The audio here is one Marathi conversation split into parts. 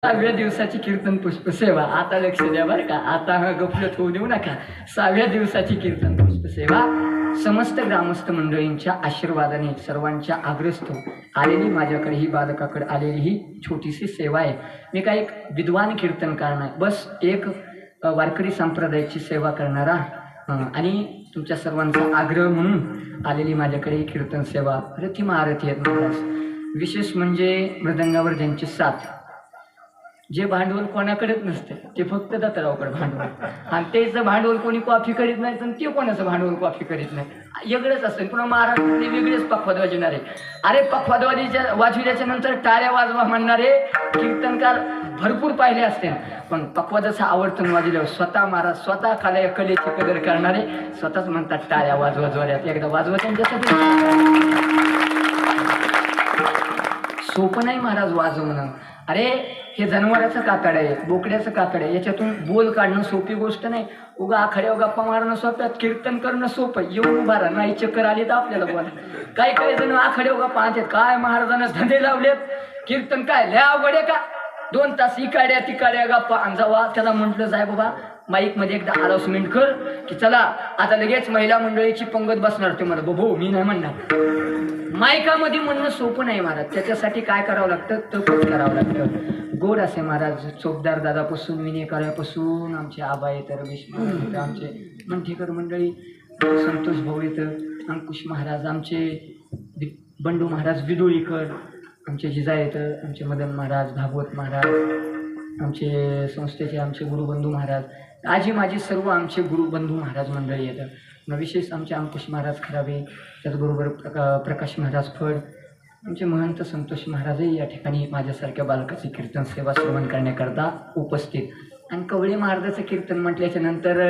6व्या दिवसाची कीर्तन पुष्प सेवा. आता लक्ष द्या बरं का, आता गफलत होऊ देऊ नका. 6व्या दिवसाची कीर्तन पुष्प सेवा समस्त ग्रामस्थ मंडळींच्या आशीर्वादाने सर्वांच्या आग्रस्त आलेली, माझ्याकडे ही बालकाकडे आलेली ही छोटीशी सेवा आहे. मी काही एक विद्वान कीर्तनकार नाही, बस एक वारकरी संप्रदायाची सेवा करणारा आणि तुमच्या सर्वांचा आग्रह म्हणून आलेली माझ्याकडे ही कीर्तन सेवा. रथी महारथी आहेत महाराज. विशेष म्हणजे मृदंगावर ज्यांची साथ, जे भांडवल कोणाकडेच नसते ते फक्त दत्तरावकडे भांडवल, आणि तेच भांडवल कोणी कॉफी करीत नाही तर ते कोणाचं भांडवल कॉफी करीत नाही, वेगळंच असेल. पुन्हा महाराष्ट्रातले वेगळेच पखवाद वाजविणारे. अरे पखवाद वाजविल्याच्या नंतर टाळ्या वाजवा म्हणणारे कीर्तनकार भरपूर पाहिले असते, पण पखवादाचं आवर्तन वाजल्यावर स्वतः महाराज स्वतः कलेची कदर करणारे स्वतःच म्हणतात टाळ्या वाजवा जोऱ्यात. एकदा वाजवा त्यांच्यासाठी. सोपं नाही महाराज वाजवणं. अरे हे जनावराचं कातड आहे, बोकड्याचं कातड आहे, याच्यातून बोल काढणं सोपी गोष्ट नाही. उगा आखाड्या गप्पा मारणं सोप्यात, कीर्तन करणं सोपं. येऊन उभा राहा, नाही चक्कर आली तर आपल्याला बोला. काही काही जण आखाड्या गप्पा आणतात, काय महाराजांना धंदे लावलेत, कीर्तन काय लय अवघड आहे का, 2 तास इकाड्या तिकाड्या गप्पा. आणि जेव्हा त्याला म्हटलं जाय बाबा माईक मध्ये एकदा अनाउन्समेंट कर की चला आता लगेच महिला मंडळीची पंगत बसणार, ते मला बघू मी नाही म्हणणार. मायकामध्ये म्हणणं सोपं नाही महाराज, त्याच्यासाठी काय करावं लागतं, तपच करावं लागतं. गोड असे महाराज, चोपदार दादापासून विनेकरापासून आमचे आबा येतं, रमेश महाराज, आमचे मंठेकर मंडळी, संतोष भाऊ येतं, अंकुश महाराज, आमचे बंडू महाराज विदोळीकर, आमचे जिजा येतं, आमचे मदन महाराज, भागवत महाराज, आमचे संस्थेचे आमचे गुरुबंधू महाराज, आजी माझी सर्व आमचे गुरुबंधू महाराज मंडळी येतं. विशेष आमचे अंकुश महाराज खराबे, त्याचबरोबर प्रकाश महाराज फड, आमचे महंत संतोष महाराजही या ठिकाणी माझ्यासारख्या बालकाची कीर्तन सेवा श्रवण करण्याकरता उपस्थित. आणि कवळे महाराजाचं कीर्तन म्हटल्याच्या नंतर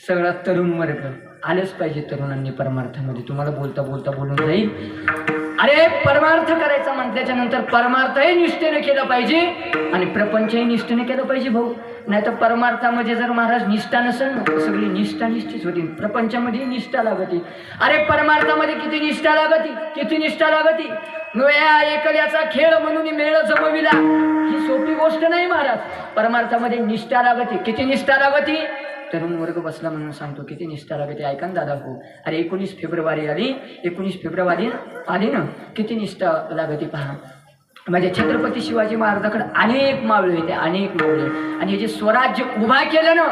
सगळा तरुण वर्ग आलेच पाहिजे. तरुणांनी परमार्थामध्ये तुम्हाला बोलता बोलता बोलून जाईल. अरे परमार्थ करायचा म्हटल्याच्या नंतर परमार्थही निष्ठेने केलं पाहिजे आणि प्रपंचही निष्ठेने केलं पाहिजे भाऊ. नाही तर परमार्थामध्ये जर महाराज निष्ठा नसेल ना, सगळी निष्ठा निष्ठीच होती. प्रपंचामध्ये निष्ठा लागती. अरे परमार्थामध्ये किती निष्ठा लागती, किती निष्ठा लागती. नोया एकल्याचा खेळ म्हणून मेळ जमविला, ही सोपी गोष्ट नाही महाराज. परमार्थामध्ये निष्ठा लागती. किती निष्ठा लागती, तरुण वर्ग बसला म्हणून सांगतो किती निष्ठा लागते. ऐका ना दादा हो. अरे 19 फेब्रुवारी आली, 19 फेब्रुवारी आली ना, किती निष्ठा लागते पहा. म्हणजे छत्रपती शिवाजी महाराजाकडे अनेक मावळे होते, अनेक मावळे. आणि हे जे स्वराज्य उभा केलं ना,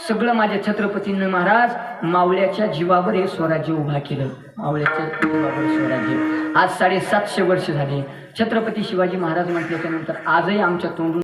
सगळं माझ्या छत्रपतींनी महाराज मावळ्याच्या जीवावर हे स्वराज्य उभा केलं. मावळ्याच्या जीवावर स्वराज्य. आज 750 वर्ष झाले. छत्रपती शिवाजी महाराज म्हटल्याच्या नंतर आजही आमच्या तोंडून